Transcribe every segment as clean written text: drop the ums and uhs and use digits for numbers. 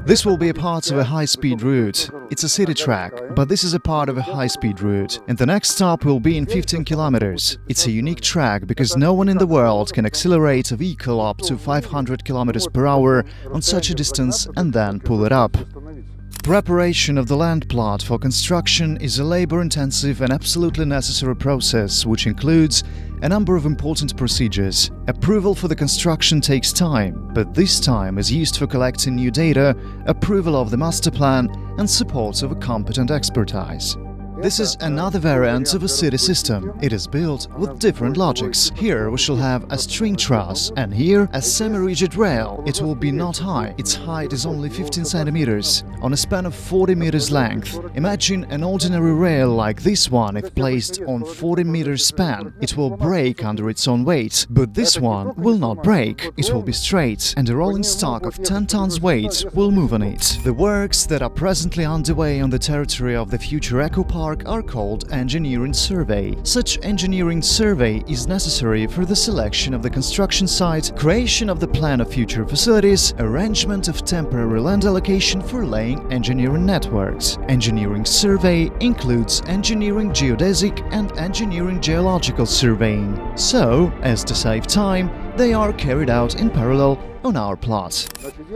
This will be a part of a high-speed route. It's a city track, but this is a part of a high-speed route. And the next stop will be in 15 kilometers. It's a unique track because no one in the world can accelerate a vehicle up to 500 kilometers per hour on such a distance and then pull it up. Preparation of the land plot for construction is a labor-intensive and absolutely necessary process, which includes a number of important procedures. Approval for the construction takes time, but this time is used for collecting new data, approval of the master plan, and support of a competent expertise. This is another variant of a city system. It is built with different logics. Here we shall have a string truss, and here a semi-rigid rail. It will be not high. Its height is only 15 centimeters, on a span of 40 meters length. Imagine an ordinary rail like this one. If placed on 40 meters span, it will break under its own weight. But this one will not break. It will be straight, and a rolling stock of 10 tons weight will move on it. The works that are presently underway on the territory of the future EcoPark are called engineering survey. Such engineering survey is necessary for the selection of the construction site, creation of the plan of future facilities, arrangement of temporary land allocation for laying engineering networks. Engineering survey includes engineering geodesic and engineering geological surveying. So, as to save time, they are carried out in parallel on our plot.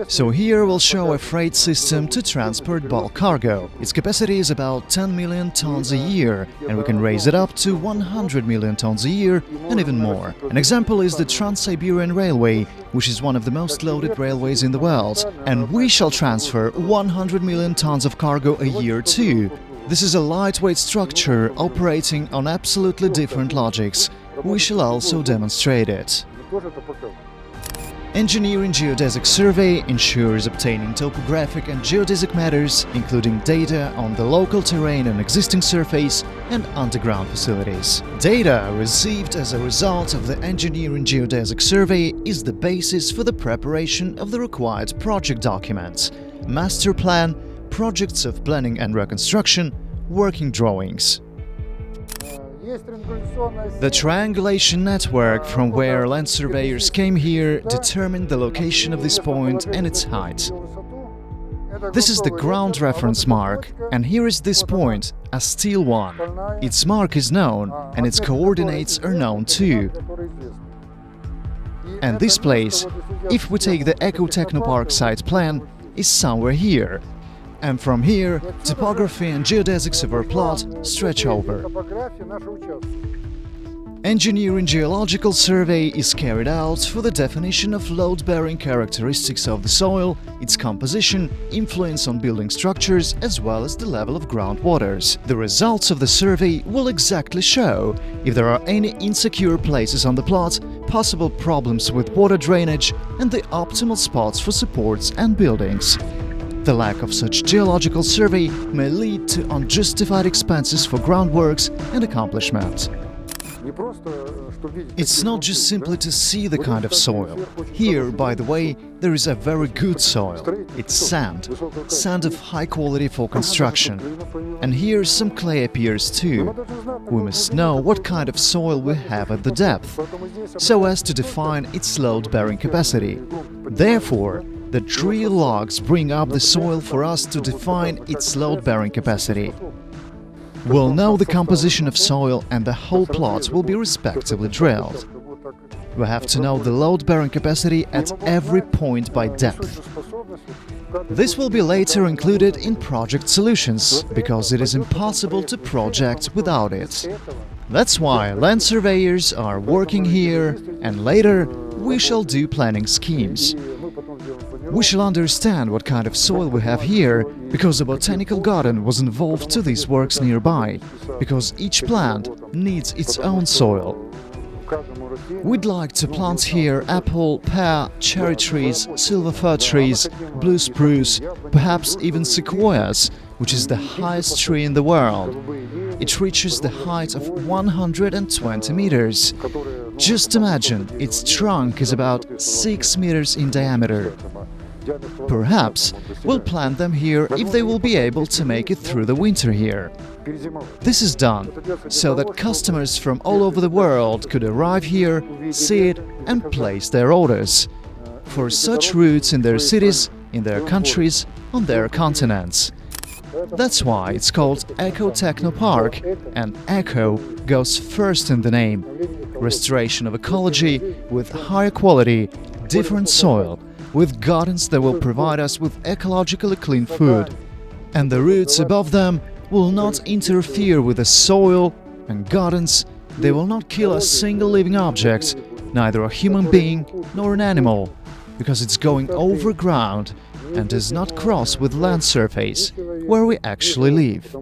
So here we'll show a freight system to transport bulk cargo. Its capacity is about 10 million tons a year, and we can raise it up to 100 million tons a year and even more. An example is the Trans-Siberian Railway, which is one of the most loaded railways in the world, and we shall transfer 100 million tons of cargo a year too. This is a lightweight structure operating on absolutely different logics. We shall also demonstrate it. Engineering geodesic survey ensures obtaining topographic and geodesic matters, including data on the local terrain and existing surface and underground facilities. Data received as a result of the engineering geodesic survey is the basis for the preparation of the required project documents, master plan, projects of planning and reconstruction, working drawings. The triangulation network from where land surveyors came here determined the location of this point and its height. This is the ground reference mark, and here is this point, a steel one. Its mark is known, and its coordinates are known too. And this place, if we take the EcoTechnoPark site plan, is somewhere here. And from here, topography and geodesics of our plot stretch over. Engineering geological survey is carried out for the definition of load-bearing characteristics of the soil, its composition, influence on building structures, as well as the level of groundwaters. The results of the survey will exactly show if there are any insecure places on the plot, possible problems with water drainage, and the optimal spots for supports and buildings. The lack of such geological survey may lead to unjustified expenses for groundworks and accomplishment. It's not just simply to see the kind of soil. Here, by the way, there is a very good soil. It's sand of high quality for construction. And here some clay appears too. We must know what kind of soil we have at the depth, so as to define its load-bearing capacity. Therefore, the tree logs bring up the soil for us to define its load-bearing capacity. We'll know the composition of soil and the whole plot will be respectively drilled. We have to know the load-bearing capacity at every point by depth. This will be later included in project solutions, because it is impossible to project without it. That's why land surveyors are working here, and later we shall do planning schemes. We shall understand what kind of soil we have here, because a botanical garden was involved to these works nearby, because each plant needs its own soil. We'd like to plant here apple, pear, cherry trees, silver fir trees, blue spruce, perhaps even sequoias, which is the highest tree in the world. It reaches the height of 120 meters. Just imagine, its trunk is about 6 meters in diameter. Perhaps we'll plant them here if they will be able to make it through the winter here. This is done so that customers from all over the world could arrive here, see it and place their orders. For such routes in their cities, in their countries, on their continents. That's why it's called EcoTechnoPark, and eco goes first in the name. Restoration of ecology with higher quality, different soil, with gardens that will provide us with ecologically clean food. And the roots above them will not interfere with the soil and gardens. They will not kill a single living object, neither a human being nor an animal, because it's going over ground and does not cross with land surface, where we actually live.